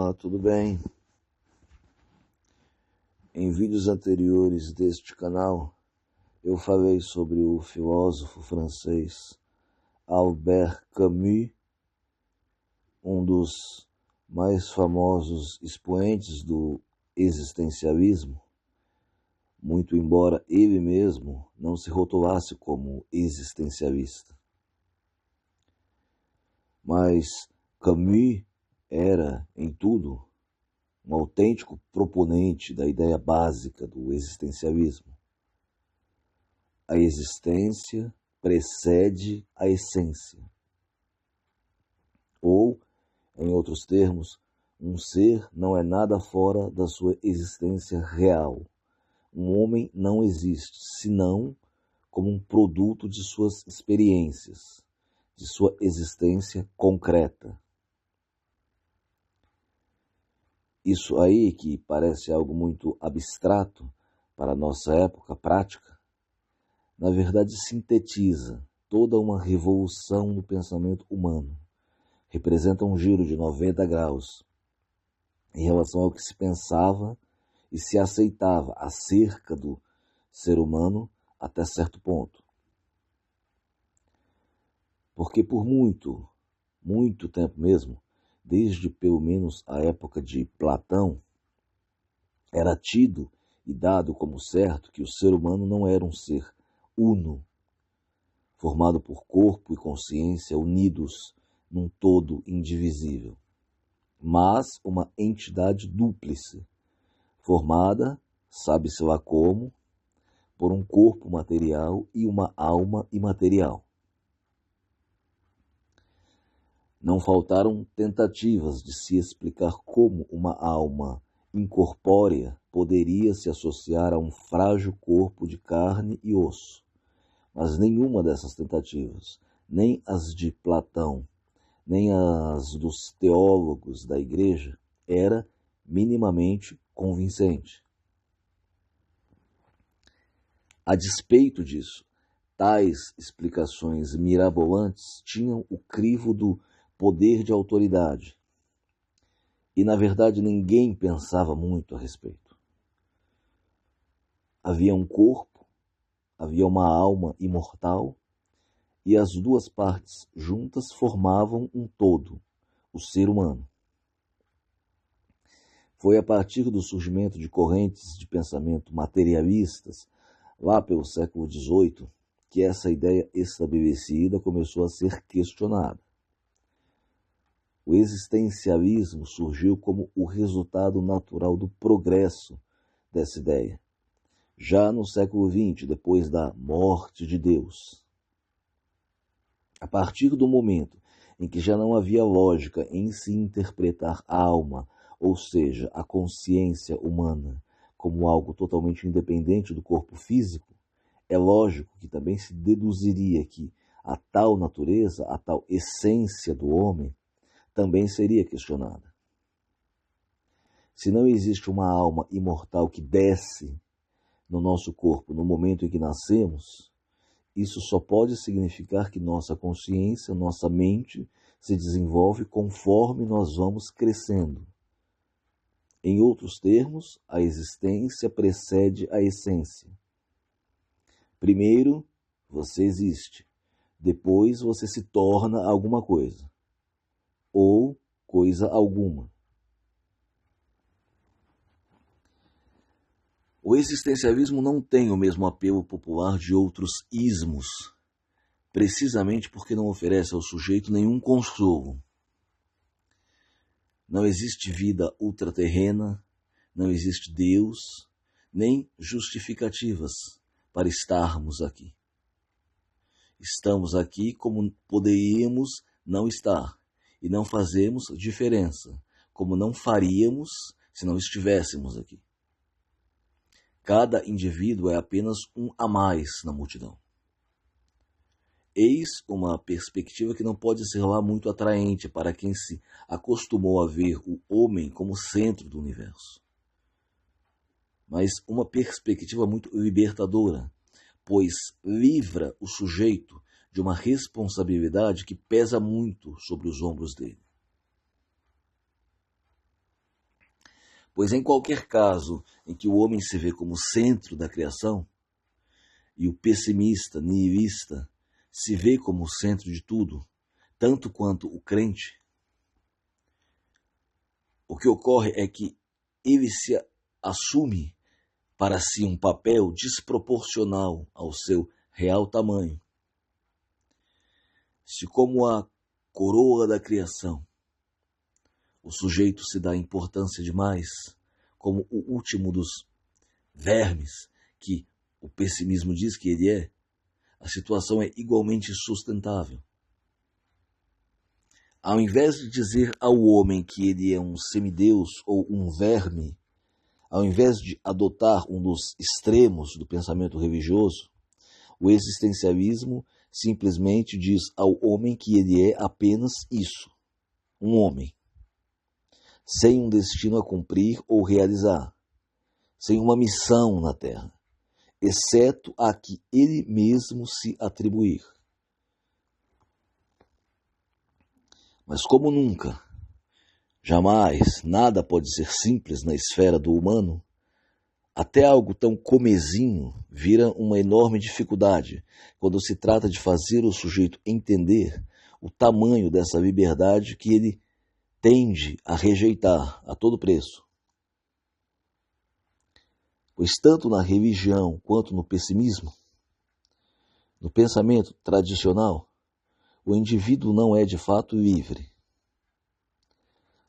Olá, tudo bem? Em vídeos anteriores deste canal, eu falei sobre o filósofo francês Albert Camus, um dos mais famosos expoentes do existencialismo, muito embora ele mesmo não se rotulasse como existencialista. Mas Camus era, em tudo, um autêntico proponente da ideia básica do existencialismo. A existência precede a essência. Ou, em outros termos, um ser não é nada fora da sua existência real. Um homem não existe, senão como um produto de suas experiências, de sua existência concreta. Isso aí, que parece algo muito abstrato para a nossa época prática, na verdade sintetiza toda uma revolução no pensamento humano. Representa um giro de 90 graus em relação ao que se pensava e se aceitava acerca do ser humano até certo ponto. Porque por muito tempo mesmo, desde pelo menos a época de Platão, era tido e dado como certo que o ser humano não era um ser uno, formado por corpo e consciência unidos num todo indivisível, mas uma entidade dúplice, formada, sabe-se lá como, por um corpo material e uma alma imaterial. Não faltaram tentativas de se explicar como uma alma incorpórea poderia se associar a um frágil corpo de carne e osso. Mas nenhuma dessas tentativas, nem as de Platão, nem as dos teólogos da Igreja, era minimamente convincente. A despeito disso, tais explicações mirabolantes tinham o crivo do poder de autoridade. E, na verdade, ninguém pensava muito a respeito. Havia um corpo, havia uma alma imortal, e as duas partes juntas formavam um todo, o ser humano. Foi a partir do surgimento de correntes de pensamento materialistas, lá pelo século XVIII, que essa ideia estabelecida começou a ser questionada. O existencialismo surgiu como o resultado natural do progresso dessa ideia, já no século XX, depois da morte de Deus. A partir do momento em que já não havia lógica em se interpretar a alma, ou seja, a consciência humana, como algo totalmente independente do corpo físico, é lógico que também se deduziria que a tal natureza, a tal essência do homem, também seria questionada. Se não existe uma alma imortal que desce no nosso corpo no momento em que nascemos, isso só pode significar que nossa consciência, nossa mente, se desenvolve conforme nós vamos crescendo. Em outros termos, a existência precede a essência. Primeiro, você existe. Depois, você se torna alguma coisa. Ou coisa alguma. O existencialismo não tem o mesmo apelo popular de outros ismos, precisamente porque não oferece ao sujeito nenhum consolo. Não existe vida ultraterrena, não existe Deus, nem justificativas para estarmos aqui. Estamos aqui como poderíamos não estar. E não fazemos diferença, como não faríamos se não estivéssemos aqui. Cada indivíduo é apenas um a mais na multidão. Eis uma perspectiva que não pode ser lá muito atraente para quem se acostumou a ver o homem como centro do universo. Mas uma perspectiva muito libertadora, pois livra o sujeito de uma responsabilidade que pesa muito sobre os ombros dele. Pois em qualquer caso em que o homem se vê como centro da criação, e o pessimista, nihilista, se vê como centro de tudo, tanto quanto o crente, o que ocorre é que ele se assume para si um papel desproporcional ao seu real tamanho. Se como a coroa da criação, o sujeito se dá importância demais, como o último dos vermes, que o pessimismo diz que ele é, a situação é igualmente sustentável. Ao invés de dizer ao homem que ele é um semideus ou um verme, ao invés de adotar um dos extremos do pensamento religioso, o existencialismo simplesmente diz ao homem que ele é apenas isso, um homem, sem um destino a cumprir ou realizar, sem uma missão na Terra, exceto a que ele mesmo se atribuir. Mas como nunca, jamais, nada pode ser simples na esfera do humano, até algo tão comezinho vira uma enorme dificuldade quando se trata de fazer o sujeito entender o tamanho dessa liberdade que ele tende a rejeitar a todo preço. Pois tanto na religião quanto no pessimismo, no pensamento tradicional, o indivíduo não é de fato livre.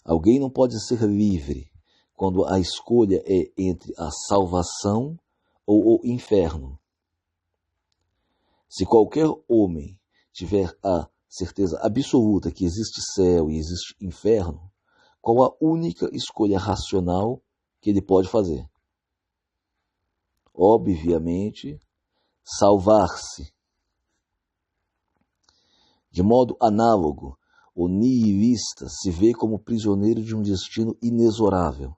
Alguém não pode ser livre quando a escolha é entre a salvação ou o inferno. Se qualquer homem tiver a certeza absoluta que existe céu e existe inferno, qual a única escolha racional que ele pode fazer? Obviamente, salvar-se. De modo análogo, o nihilista se vê como prisioneiro de um destino inexorável.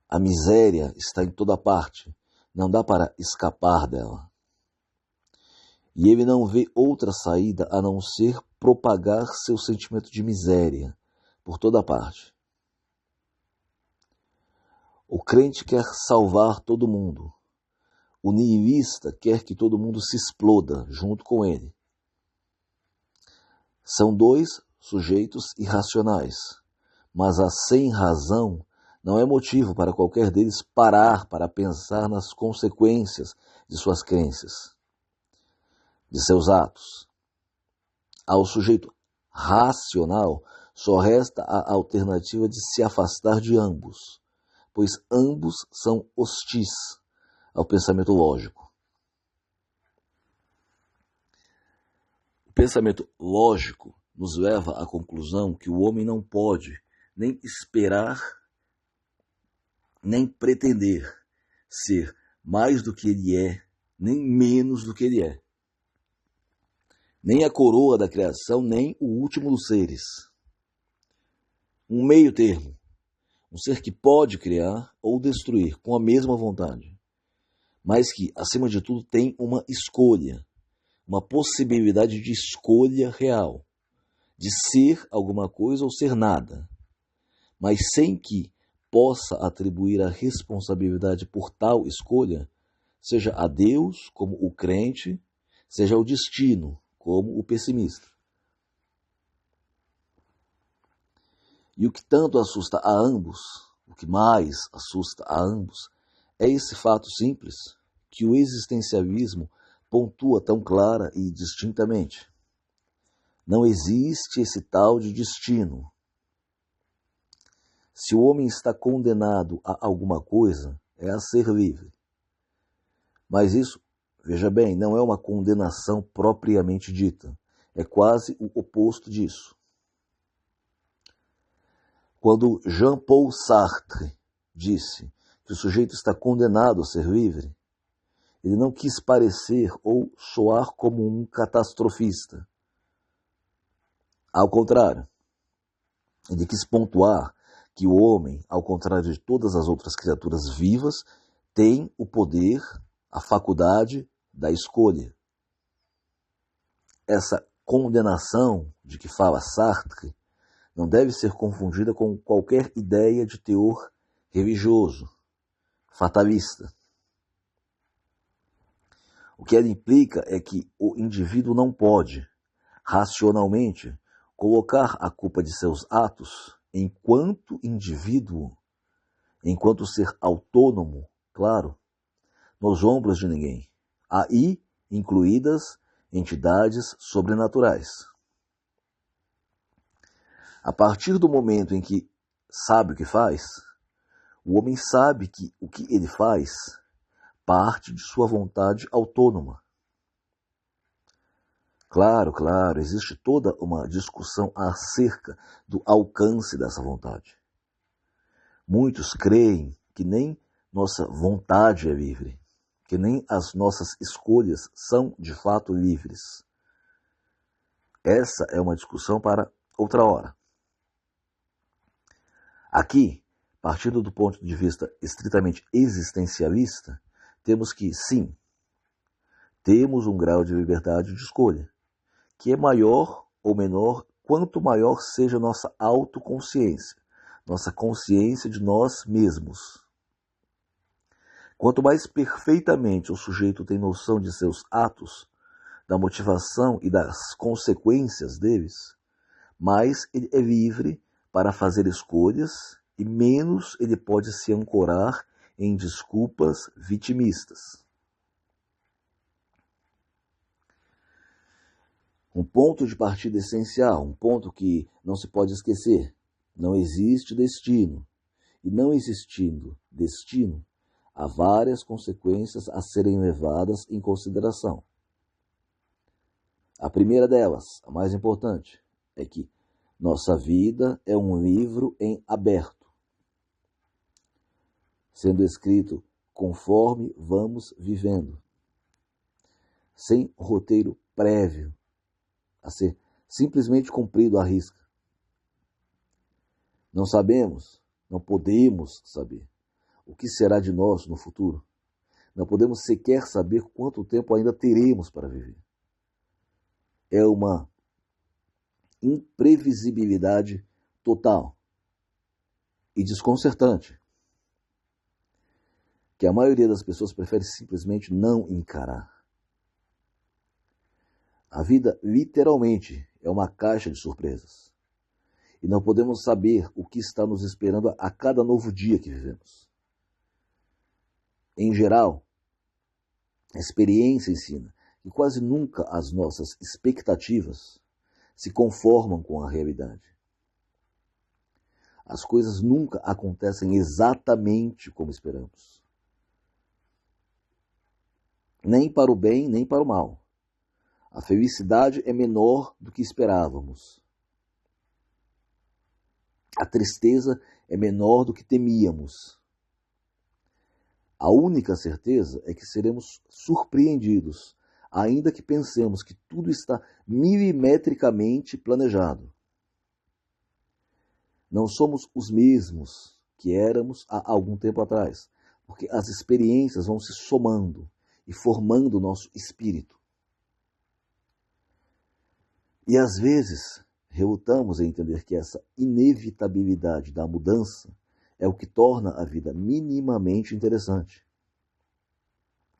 A miséria está em toda parte, não dá para escapar dela. E ele não vê outra saída a não ser propagar seu sentimento de miséria por toda parte. O crente quer salvar todo mundo. O nihilista quer que todo mundo se exploda junto com ele. São dois sujeitos irracionais, mas a sem razão não é motivo para qualquer deles parar para pensar nas consequências de suas crenças, de seus atos. Ao sujeito racional só resta a alternativa de se afastar de ambos, pois ambos são hostis ao pensamento lógico. O pensamento lógico nos leva à conclusão que o homem não pode nem esperar, nem pretender ser mais do que ele é, nem menos do que ele é. Nem a coroa da criação, nem o último dos seres. Um meio termo. Um ser que pode criar ou destruir com a mesma vontade, mas que, acima de tudo, tem uma escolha, uma possibilidade de escolha real, de ser alguma coisa ou ser nada, mas sem que possa atribuir a responsabilidade por tal escolha, seja a Deus, como o crente, seja ao destino, como o pessimista. E o que tanto assusta a ambos, o que mais assusta a ambos, é esse fato simples que o existencialismo pontua tão clara e distintamente. Não existe esse tal de destino. Se o homem está condenado a alguma coisa, é a ser livre. Mas isso, veja bem, não é uma condenação propriamente dita. É quase o oposto disso. Quando Jean-Paul Sartre disse que o sujeito está condenado a ser livre, ele não quis parecer ou soar como um catastrofista. Ao contrário, ele quis pontuar que o homem, ao contrário de todas as outras criaturas vivas, tem o poder, a faculdade da escolha. Essa condenação de que fala Sartre não deve ser confundida com qualquer ideia de teor religioso, fatalista. O que ela implica é que o indivíduo não pode, racionalmente, colocar a culpa de seus atos enquanto indivíduo, enquanto ser autônomo, claro, nos ombros de ninguém, aí incluídas entidades sobrenaturais. A partir do momento em que sabe o que faz, o homem sabe que o que ele faz parte de sua vontade autônoma. Claro, existe toda uma discussão acerca do alcance dessa vontade. Muitos creem que nem nossa vontade é livre, que nem as nossas escolhas são de fato livres. Essa é uma discussão para outra hora. Aqui, partindo do ponto de vista estritamente existencialista, temos que, sim, temos um grau de liberdade de escolha, que é maior ou menor quanto maior seja nossa autoconsciência, nossa consciência de nós mesmos. Quanto mais perfeitamente o sujeito tem noção de seus atos, da motivação e das consequências deles, mais ele é livre para fazer escolhas e menos ele pode se ancorar em desculpas vitimistas. Um ponto de partida essencial, um ponto que não se pode esquecer: não existe destino. E não existindo destino, há várias consequências a serem levadas em consideração. A primeira delas, a mais importante, é que nossa vida é um livro em aberto, sendo escrito conforme vamos vivendo, sem roteiro prévio, a ser simplesmente cumprido à risca. Não sabemos, não podemos saber o que será de nós no futuro. Não podemos sequer saber quanto tempo ainda teremos para viver. É uma imprevisibilidade total e desconcertante, que a maioria das pessoas prefere simplesmente não encarar. A vida, literalmente, é uma caixa de surpresas. E não podemos saber o que está nos esperando a cada novo dia que vivemos. Em geral, a experiência ensina que quase nunca as nossas expectativas se conformam com a realidade. As coisas nunca acontecem exatamente como esperamos. Nem para o bem, nem para o mal. A felicidade é menor do que esperávamos. A tristeza é menor do que temíamos. A única certeza é que seremos surpreendidos, ainda que pensemos que tudo está milimetricamente planejado. Não somos os mesmos que éramos há algum tempo atrás, porque as experiências vão se somando e formando o nosso espírito. E às vezes relutamos em entender que essa inevitabilidade da mudança é o que torna a vida minimamente interessante.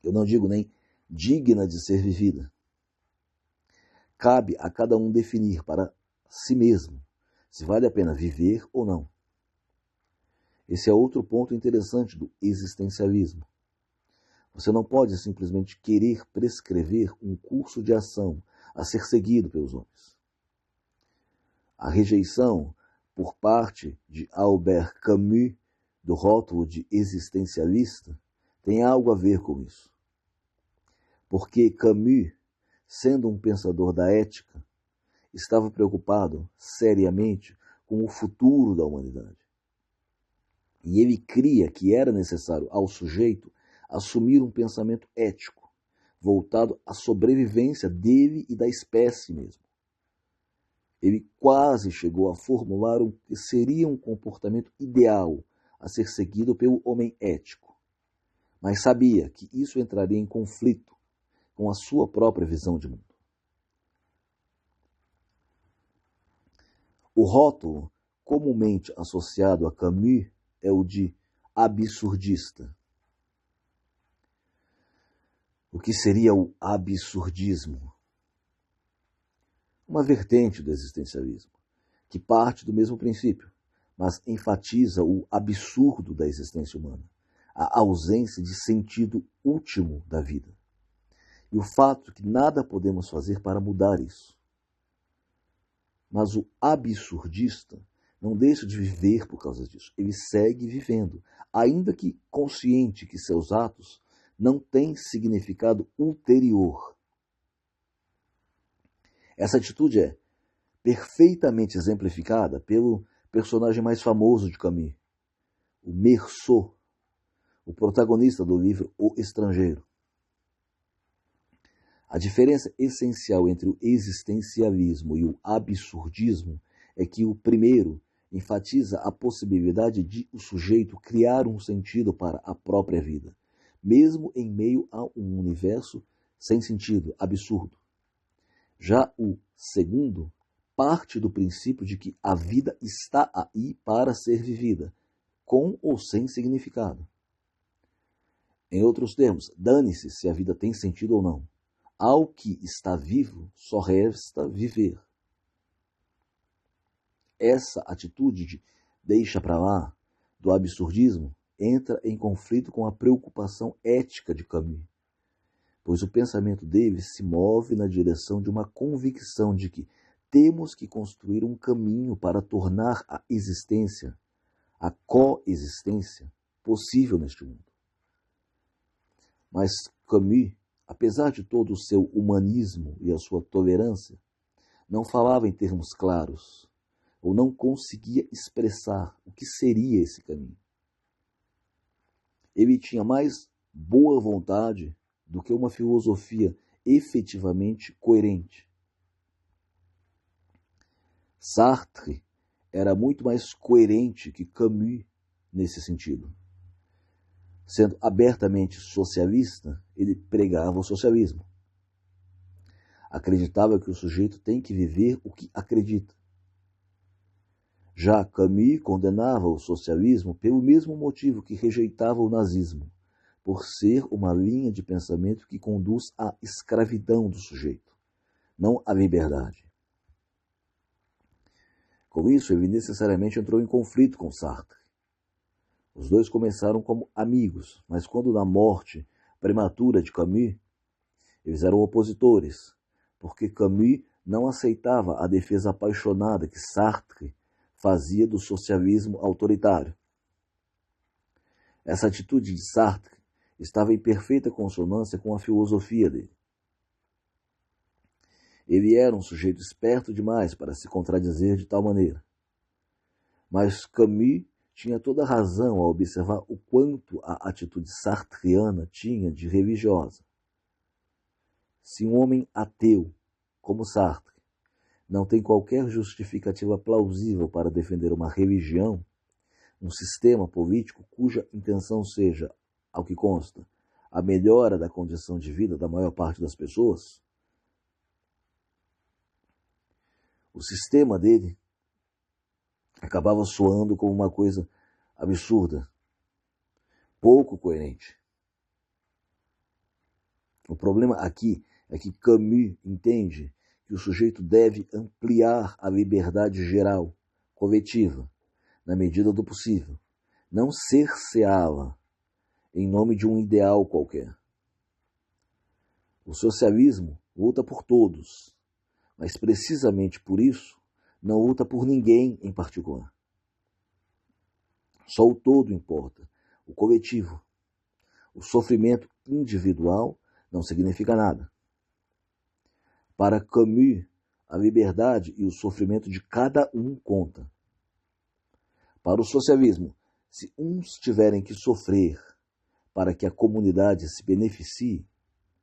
Eu não digo nem digna de ser vivida. Cabe a cada um definir para si mesmo se vale a pena viver ou não. Esse é outro ponto interessante do existencialismo. Você não pode simplesmente querer prescrever um curso de ação a ser seguido pelos homens. A rejeição por parte de Albert Camus do rótulo de existencialista tem algo a ver com isso. Porque Camus, sendo um pensador da ética, estava preocupado seriamente com o futuro da humanidade. E ele cria que era necessário ao sujeito assumir um pensamento ético, voltado à sobrevivência dele e da espécie mesmo. Ele quase chegou a formular o que seria um comportamento ideal a ser seguido pelo homem ético, mas sabia que isso entraria em conflito com a sua própria visão de mundo. O rótulo comumente associado a Camus é o de absurdista. O que seria o absurdismo? Uma vertente do existencialismo, que parte do mesmo princípio, mas enfatiza o absurdo da existência humana, a ausência de sentido último da vida, e o fato que nada podemos fazer para mudar isso. Mas o absurdista não deixa de viver por causa disso. Ele segue vivendo, ainda que consciente que seus atos não têm significado ulterior. Essa atitude é perfeitamente exemplificada pelo personagem mais famoso de Camus, o Meursault, o protagonista do livro O Estrangeiro. A diferença essencial entre o existencialismo e o absurdismo é que o primeiro enfatiza a possibilidade de o sujeito criar um sentido para a própria vida, mesmo em meio a um universo sem sentido, absurdo. Já o segundo parte do princípio de que a vida está aí para ser vivida, com ou sem significado. Em outros termos, dane-se se a vida tem sentido ou não. Ao que está vivo, só resta viver. Essa atitude de deixa para lá, do absurdismo, entra em conflito com a preocupação ética de Camus, pois o pensamento dele se move na direção de uma convicção de que temos que construir um caminho para tornar a existência, a coexistência, possível neste mundo. Mas Camus, apesar de todo o seu humanismo e a sua tolerância, não falava em termos claros, ou não conseguia expressar o que seria esse caminho. Ele tinha mais boa vontade do que uma filosofia efetivamente coerente. Sartre era muito mais coerente que Camus nesse sentido. Sendo abertamente socialista, ele pregava o socialismo. Acreditava que o sujeito tem que viver o que acredita. Já Camus condenava o socialismo pelo mesmo motivo que rejeitava o nazismo, por ser uma linha de pensamento que conduz à escravidão do sujeito, não à liberdade. Com isso, ele necessariamente entrou em conflito com Sartre. Os dois começaram como amigos, mas quando na morte prematura de Camus, eles eram opositores, porque Camus não aceitava a defesa apaixonada que Sartre fazia do socialismo autoritário. Essa atitude de Sartre estava em perfeita consonância com a filosofia dele. Ele era um sujeito esperto demais para se contradizer de tal maneira. Mas Camus tinha toda a razão ao observar o quanto a atitude sartriana tinha de religiosa. Se um homem ateu, como Sartre, não tem qualquer justificativa plausível para defender uma religião, um sistema político cuja intenção seja, ao que consta, a melhora da condição de vida da maior parte das pessoas, o sistema dele acabava soando como uma coisa absurda, pouco coerente. O problema aqui é que Camus entende que o sujeito deve ampliar a liberdade geral, coletiva, na medida do possível, não cerceá-la em nome de um ideal qualquer. O socialismo luta por todos, mas precisamente por isso não luta por ninguém em particular. Só o todo importa, o coletivo. O sofrimento individual não significa nada. Para Camus, a liberdade e o sofrimento de cada um conta. Para o socialismo, se uns tiverem que sofrer para que a comunidade se beneficie,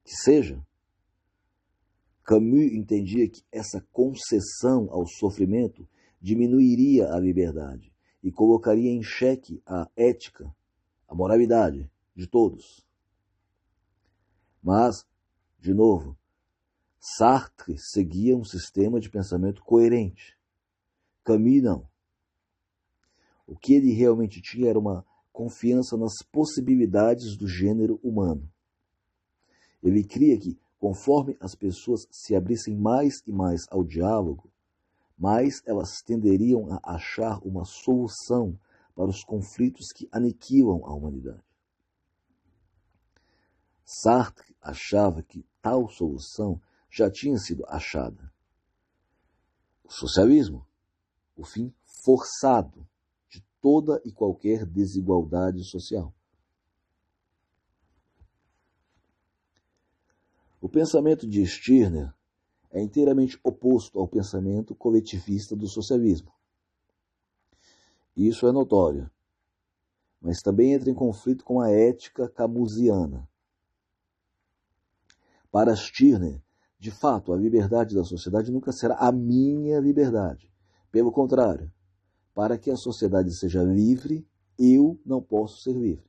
que seja. Camus entendia que essa concessão ao sofrimento diminuiria a liberdade e colocaria em xeque a ética, a moralidade de todos. Mas, de novo, Sartre seguia um sistema de pensamento coerente, Camus não. O que ele realmente tinha era uma confiança nas possibilidades do gênero humano. Ele cria que, conforme as pessoas se abrissem mais e mais ao diálogo, mais elas tenderiam a achar uma solução para os conflitos que aniquilam a humanidade. Sartre achava que tal solução já tinha sido achada. O socialismo, o fim forçado de toda e qualquer desigualdade social. O pensamento de Stirner é inteiramente oposto ao pensamento coletivista do socialismo. Isso é notório, mas também entra em conflito com a ética camusiana. Para Stirner, de fato, a liberdade da sociedade nunca será a minha liberdade. Pelo contrário, para que a sociedade seja livre, eu não posso ser livre.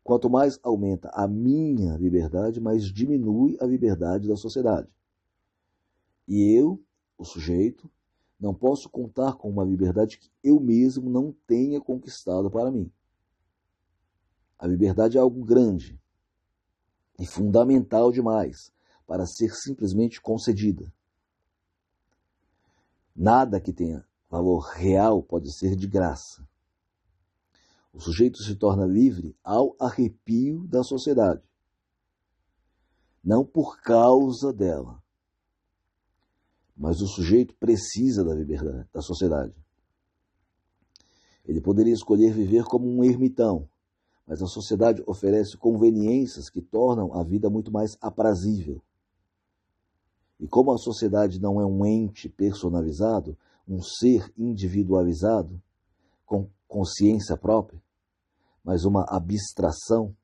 Quanto mais aumenta a minha liberdade, mais diminui a liberdade da sociedade. E eu, o sujeito, não posso contar com uma liberdade que eu mesmo não tenha conquistado para mim. A liberdade é algo grande e fundamental demais para ser simplesmente concedida. Nada que tenha valor real pode ser de graça. O sujeito se torna livre ao arrepio da sociedade, não por causa dela. Mas o sujeito precisa da liberdade, da sociedade. Ele poderia escolher viver como um ermitão, mas a sociedade oferece conveniências que tornam a vida muito mais aprazível. E como a sociedade não é um ente personalizado, um ser individualizado, com consciência própria, mas uma abstração,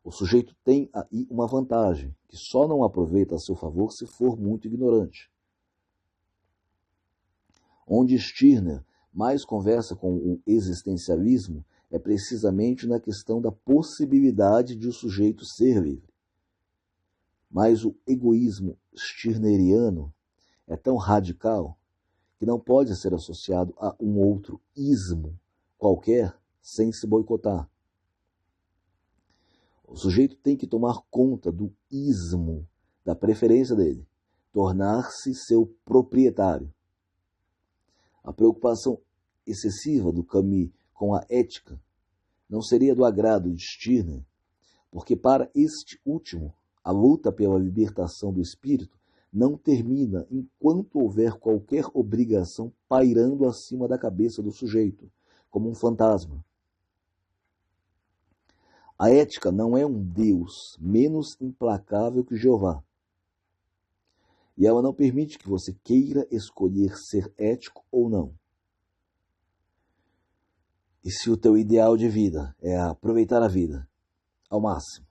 o sujeito tem aí uma vantagem, que só não aproveita a seu favor se for muito ignorante. Onde Stirner mais conversa com o existencialismo é precisamente na questão da possibilidade de o sujeito ser livre. Mas o egoísmo stirneriano é tão radical que não pode ser associado a um outro ismo qualquer sem se boicotar. O sujeito tem que tomar conta do ismo da preferência dele, tornar-se seu proprietário. A preocupação excessiva do Camus com a ética não seria do agrado de Stirner, porque para este último, a luta pela libertação do espírito não termina enquanto houver qualquer obrigação pairando acima da cabeça do sujeito, como um fantasma. A ética não é um Deus menos implacável que Jeová. E ela não permite que você queira escolher ser ético ou não. E se o teu ideal de vida é aproveitar a vida ao máximo,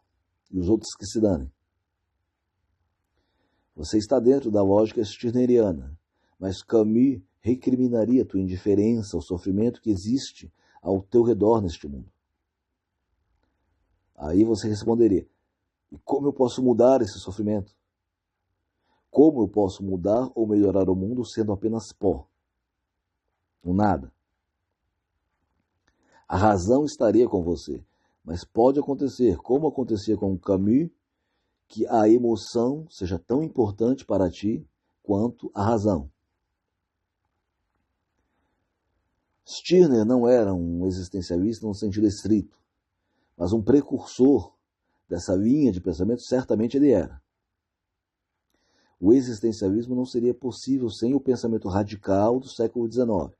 e os outros que se danem, você está dentro da lógica stirneriana, mas Camus recriminaria tua indiferença ao sofrimento que existe ao teu redor neste mundo. Aí você responderia, e como eu posso mudar esse sofrimento? Como eu posso mudar ou melhorar o mundo sendo apenas pó? Um nada. A razão estaria com você, mas pode acontecer, como acontecia com Camus, que a emoção seja tão importante para ti quanto a razão. Stirner não era um existencialista no sentido estrito, mas um precursor dessa linha de pensamento certamente ele era. O existencialismo não seria possível sem o pensamento radical do século XIX.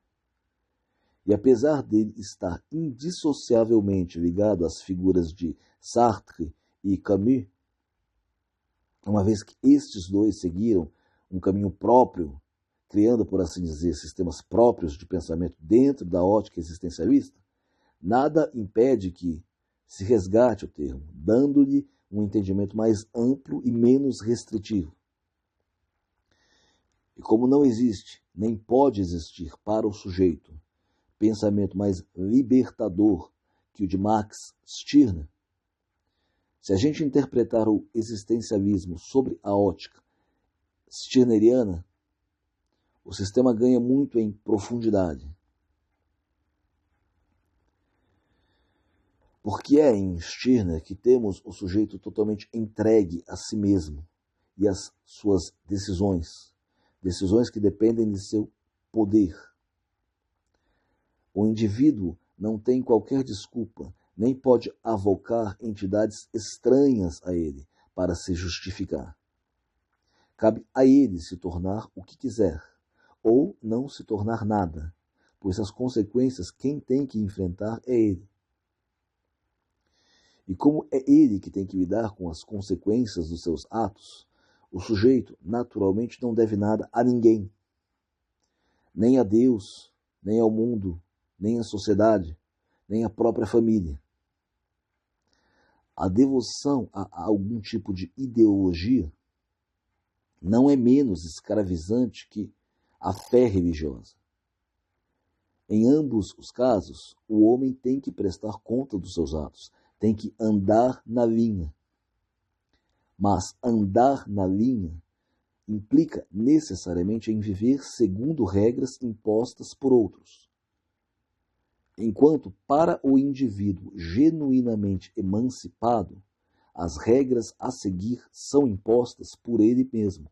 E apesar dele estar indissociavelmente ligado às figuras de Sartre e Camus, uma vez que estes dois seguiram um caminho próprio, criando, por assim dizer, sistemas próprios de pensamento dentro da ótica existencialista, nada impede que se resgate o termo, dando-lhe um entendimento mais amplo e menos restritivo. E como não existe, nem pode existir para o sujeito, pensamento mais libertador que o de Max Stirner, se a gente interpretar o existencialismo sobre a ótica stirneriana, o sistema ganha muito em profundidade. Porque é em Stirner que temos o sujeito totalmente entregue a si mesmo e às suas decisões, decisões que dependem de seu poder. O indivíduo não tem qualquer desculpa, nem pode avocar entidades estranhas a ele para se justificar. Cabe a ele se tornar o que quiser, ou não se tornar nada, pois as consequências quem tem que enfrentar é ele. E como é ele que tem que lidar com as consequências dos seus atos, o sujeito naturalmente não deve nada a ninguém, nem a Deus, nem ao mundo, nem à sociedade, nem à própria família. A devoção a algum tipo de ideologia não é menos escravizante que a fé religiosa. Em ambos os casos, o homem tem que prestar conta dos seus atos, tem que andar na linha. Mas andar na linha implica necessariamente em viver segundo regras impostas por outros. Enquanto para o indivíduo genuinamente emancipado, as regras a seguir são impostas por ele mesmo.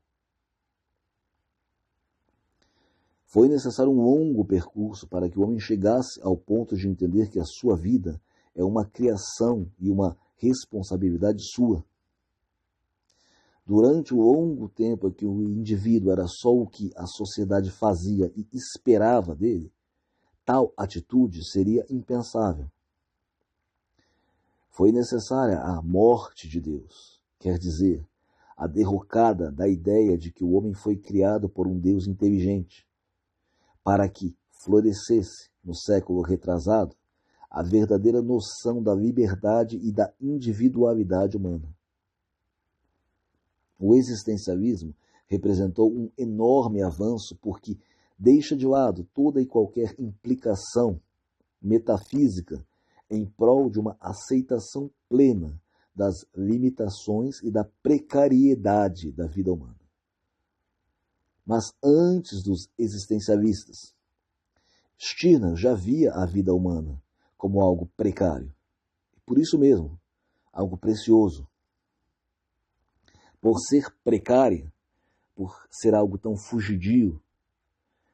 Foi necessário um longo percurso para que o homem chegasse ao ponto de entender que a sua vida é uma criação e uma responsabilidade sua. Durante o longo tempo em que o indivíduo era só o que a sociedade fazia e esperava dele, tal atitude seria impensável. Foi necessária a morte de Deus, quer dizer, a derrocada da ideia de que o homem foi criado por um Deus inteligente, para que florescesse, no século retrasado, a verdadeira noção da liberdade e da individualidade humana. O existencialismo representou um enorme avanço porque deixa de lado toda e qualquer implicação metafísica em prol de uma aceitação plena das limitações e da precariedade da vida humana. Mas antes dos existencialistas, Stirner já via a vida humana como algo precário, e por isso mesmo, algo precioso. Por ser precária, por ser algo tão fugidio,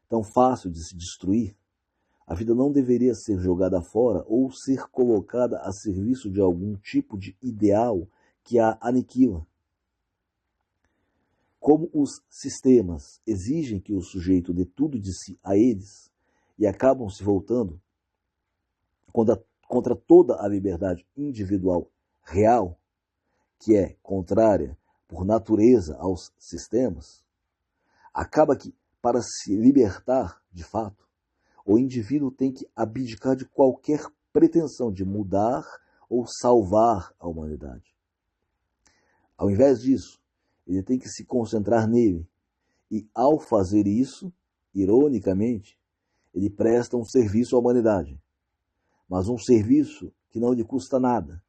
tão fácil de se destruir, a vida não deveria ser jogada fora ou ser colocada a serviço de algum tipo de ideal que a aniquila. Como os sistemas exigem que o sujeito dê tudo de si a eles e acabam se voltando contra toda a liberdade individual real, que é contrária por natureza aos sistemas, acaba que, para se libertar de fato, o indivíduo tem que abdicar de qualquer pretensão de mudar ou salvar a humanidade. Ao invés disso, ele tem que se concentrar nele e, ao fazer isso, ironicamente, ele presta um serviço à humanidade, mas um serviço que não lhe custa nada,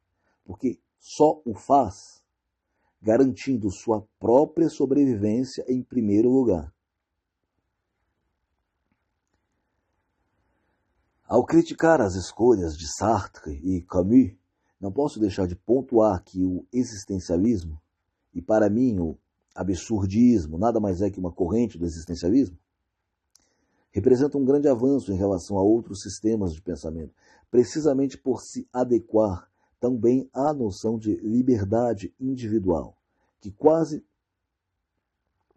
porque só o faz garantindo sua própria sobrevivência em primeiro lugar. Ao criticar as escolhas de Sartre e Camus, não posso deixar de pontuar que o existencialismo, e para mim o absurdismo nada mais é que uma corrente do existencialismo, representa um grande avanço em relação a outros sistemas de pensamento, precisamente por se adequar também à noção de liberdade individual, que quase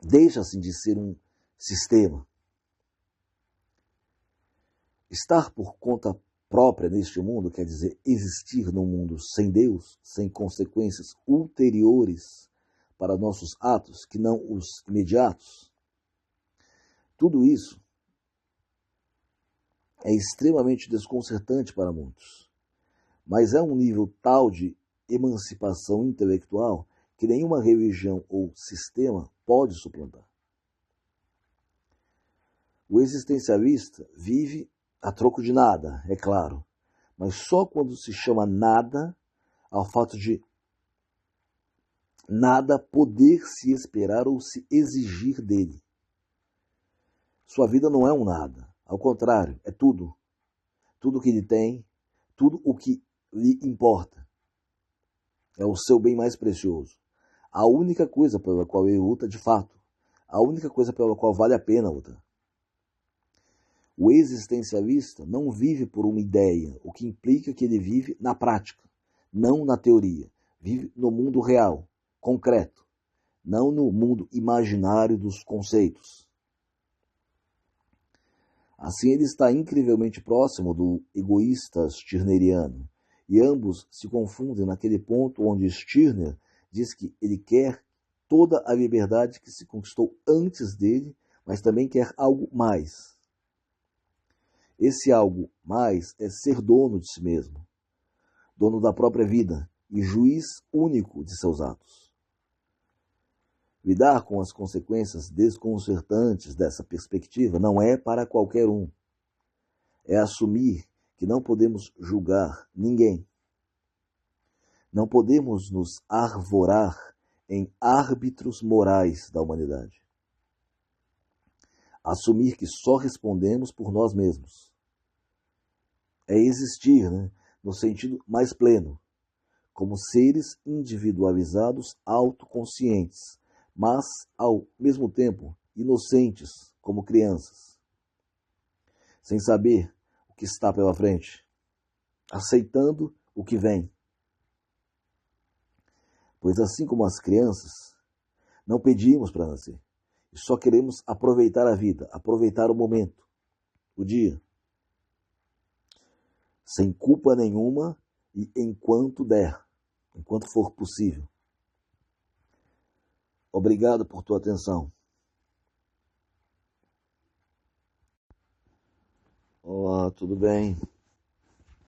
deixa assim de ser um sistema. Estar por conta própria neste mundo quer dizer existir num mundo sem Deus, sem consequências ulteriores para nossos atos, que não os imediatos. Tudo isso é extremamente desconcertante para muitos, mas é um nível tal de emancipação intelectual que nenhuma religião ou sistema pode suplantar. O existencialista vive a troco de nada, é claro, mas só quando se chama nada ao fato de nada poder se esperar ou se exigir dele. Sua vida não é um nada. Ao contrário, é tudo. Tudo que ele tem, tudo o que lhe importa. É o seu bem mais precioso. A única coisa pela qual ele luta de fato. A única coisa pela qual vale a pena lutar. O existencialista não vive por uma ideia, o que implica que ele vive na prática, não na teoria. Vive no mundo real, concreto, não no mundo imaginário dos conceitos. Assim ele está incrivelmente próximo do egoísta stirneriano, e ambos se confundem naquele ponto onde Stirner diz que ele quer toda a liberdade que se conquistou antes dele, mas também quer algo mais. Esse algo mais é ser dono de si mesmo, dono da própria vida e juiz único de seus atos. Lidar com as consequências desconcertantes dessa perspectiva não é para qualquer um. É assumir que não podemos julgar ninguém. Não podemos nos arvorar em árbitros morais da humanidade. Assumir que só respondemos por nós mesmos. É existir, no sentido mais pleno, como seres individualizados autoconscientes, mas, ao mesmo tempo, inocentes, como crianças, sem saber o que está pela frente, aceitando o que vem. Pois assim como as crianças, não pedimos para nascer, e só queremos aproveitar a vida, aproveitar o momento, o dia, sem culpa nenhuma e enquanto der, enquanto for possível. Obrigado por tua atenção. Olá, tudo bem?